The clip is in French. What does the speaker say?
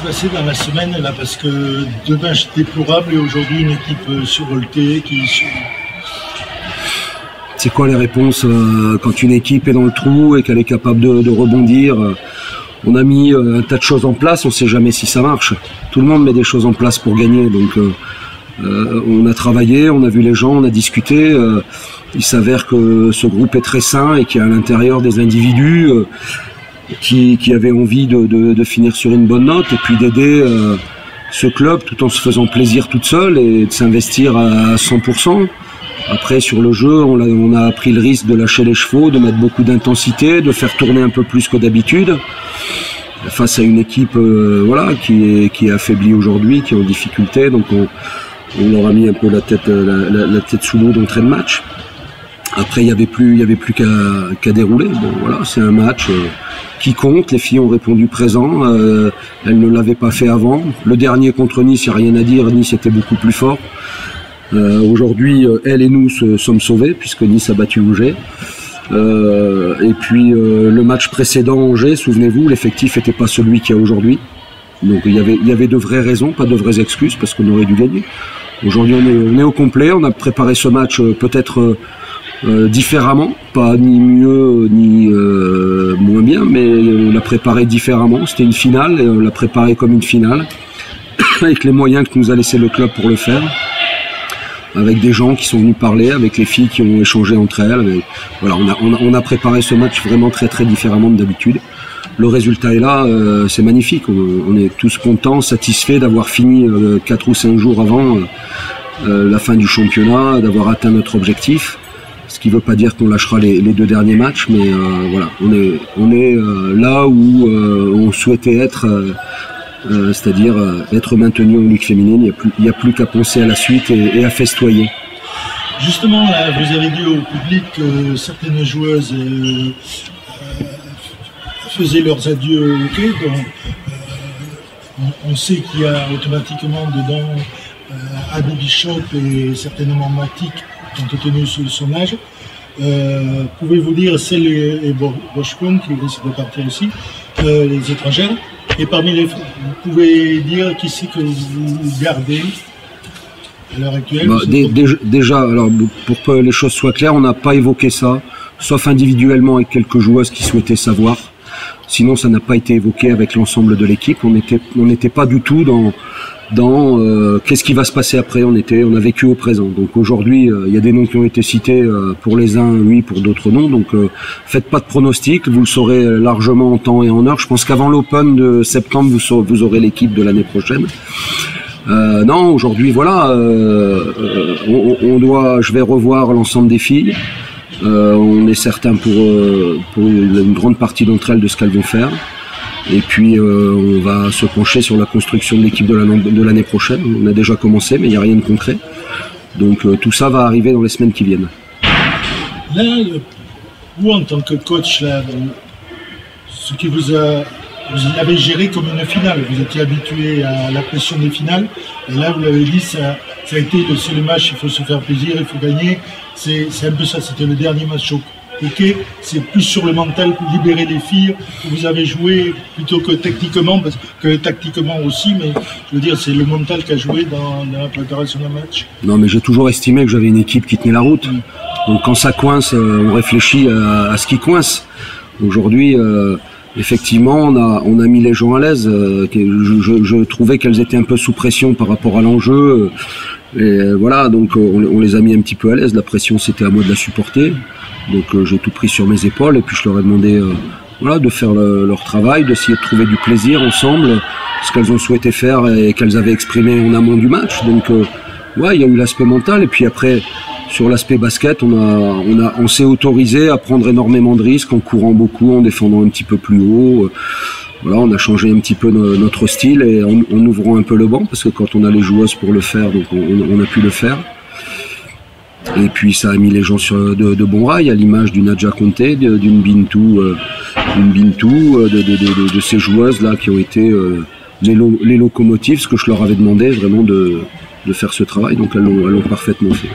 s'est passé dans la semaine là, parce que deux matchs déplorables et aujourd'hui une équipe survoltée qui... C'est quoi les réponses quand une équipe est dans le trou et qu'elle est capable de rebondir? On a mis un tas de choses en place, on ne sait jamais si ça marche. Tout le monde met des choses en place pour gagner, donc on a travaillé, on a vu les gens, on a discuté. Il s'avère que ce groupe est très sain et qu'il y a à l'intérieur des individus qui avaient envie de finir sur une bonne note et puis d'aider ce club tout en se faisant plaisir toute seule et de s'investir à 100%. Après, sur le jeu, on a pris le risque de lâcher les chevaux, de mettre beaucoup d'intensité, de faire tourner un peu plus que d'habitude. Face à une équipe qui est affaiblie aujourd'hui, qui est en difficulté. Donc on leur a mis un peu la tête sous l'eau d'entrée de match. Après, il y avait plus qu'à dérouler. Bon, voilà, c'est un match qui compte. Les filles ont répondu présent. Elles ne l'avaient pas fait avant. Le dernier contre Nice, il n'y a rien à dire. Nice était beaucoup plus fort. Aujourd'hui, elles et nous sommes sauvés puisque Nice a battu Angers. Et puis le match précédent Angers, souvenez-vous, l'effectif n'était pas celui qu'il y a aujourd'hui. Donc il y avait de vraies raisons, pas de vraies excuses parce qu'on aurait dû gagner. Aujourd'hui on est au complet, on a préparé ce match peut-être différemment, pas ni mieux ni moins bien, mais on l'a préparé différemment. C'était une finale et on l'a préparé comme une finale avec les moyens que nous a laissé le club pour le faire. Avec des gens qui sont venus parler, avec les filles qui ont échangé entre elles. Voilà, on a préparé ce match vraiment très très différemment de d'habitude. Le résultat est là, c'est magnifique. On est tous contents, satisfaits d'avoir fini 4 ou 5 jours avant la fin du championnat, d'avoir atteint notre objectif. Ce qui ne veut pas dire qu'on lâchera les 2 derniers matchs, mais voilà, on est là où on souhaitait être. C'est-à-dire être maintenu en Ligue féminine, il n'y a plus qu'à penser à la suite et à festoyer. Justement, là, vous avez dit au public que certaines joueuses faisaient leurs adieux au hockey, donc on sait qu'il y a automatiquement dedans Abby Bishop et certainement Matic, compte tenu de son âge. Pouvez-vous dire celles et Boschkun qui risquent de partir aussi, les étrangères? Et parmi les, vous pouvez dire qui c'est que vous gardez à l'heure actuelle? Déjà, alors pour que les choses soient claires, on n'a pas évoqué ça, sauf individuellement avec quelques joueuses qui souhaitaient savoir. Sinon, ça n'a pas été évoqué avec l'ensemble de l'équipe. On n'était pas du tout dans qu'est-ce qui va se passer après. On a vécu au présent. Donc aujourd'hui, il y a des noms qui ont été cités, pour les uns oui, pour d'autres non. Donc faites pas de pronostics, vous le saurez largement en temps et en heure. Je pense qu'avant l'Open de septembre, vous aurez l'équipe de l'année prochaine. Non, aujourd'hui voilà, je vais revoir l'ensemble des filles. On est certain pour une grande partie d'entre elles de ce qu'elles vont faire. Et puis on va se pencher sur la construction de l'équipe de l'année prochaine. On a déjà commencé, mais il n'y a rien de concret. Donc tout ça va arriver dans les semaines qui viennent. Là, vous en tant que coach, là, ce qui vous l'avez géré comme une finale. Vous étiez habitué à la pression des finales. Et là, vous l'avez dit, ça a été le seul match, il faut se faire plaisir, il faut gagner. C'est un peu ça, c'était le dernier match au hockey. C'est plus sur le mental, pour libérer les filles. Vous avez joué plutôt que tactiquement, parce que tactiquement aussi, mais je veux dire, c'est le mental qui a joué dans la préparation d'un match. Non, mais j'ai toujours estimé que j'avais une équipe qui tenait la route. Donc quand ça coince, on réfléchit à ce qui coince. Aujourd'hui, effectivement, on a mis les gens à l'aise. Je trouvais qu'elles étaient un peu sous pression par rapport à l'enjeu. Et voilà, donc on les a mis un petit peu à l'aise. La pression, c'était à moi de la supporter. Donc j'ai tout pris sur mes épaules et puis je leur ai demandé de faire leur travail, d'essayer de trouver du plaisir ensemble, ce qu'elles ont souhaité faire et qu'elles avaient exprimé en amont du match. Donc il y a eu l'aspect mental et puis après sur l'aspect basket, on s'est autorisé à prendre énormément de risques en courant beaucoup, en défendant un petit peu plus haut. Voilà, on a changé un petit peu notre style et en ouvrant un peu le banc parce que quand on a les joueuses pour le faire, donc on a pu le faire. Et puis ça a mis les gens sur de bons rails, à l'image d'une Nadja Conté, d'une Bintou, de ces joueuses là qui ont été les locomotives, ce que je leur avais demandé vraiment de faire ce travail, donc elles l'ont parfaitement fait.